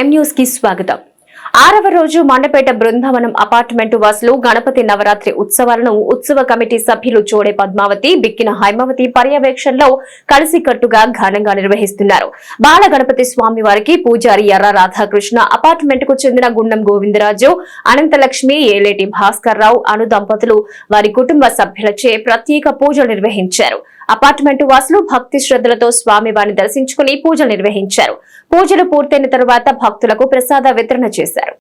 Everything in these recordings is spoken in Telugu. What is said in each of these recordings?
ఎం న్యూస్ కి స్వాగతం. 6వ రోజు మండపేట బృందావనం అపార్ట్మెంటు వాసులు గణపతి నవరాత్రి ఉత్సవాలను ఉత్సవ కమిటీ సభ్యులు చోడే పద్మావతి, బిక్కిన హైమవతి పర్యవేక్షణలో కలిసికట్టుగా ఘనంగా నిర్వహిస్తున్నారు. బాల గణపతి స్వామి వారికి పూజారి ఎర్ర రాధాకృష్ణ, అపార్ట్మెంట్ కు చెందిన గుండం గోవిందరాజు, అనంతలక్ష్మి, ఏలేటి భాస్కర్ రావు అను దంపతులు వారి కుటుంబ సభ్యులచే ప్రత్యేక పూజలు నిర్వహించారు. అపార్ట్మెంటు వాసులు భక్తి శ్రద్ధలతో స్వామివారిని దర్శించుకుని పూజలు నిర్వహించారు. పూజలు పూర్తయిన తరువాత భక్తులకు ప్రసాద వితరణ చేశారు.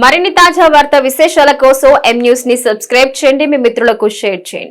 మరిన్ని తాజా వార్తా విశేషాల కోసం ఎం న్యూస్ ని సబ్స్క్రైబ్ చేయండి, మీ మిత్రులకు షేర్ చేయండి.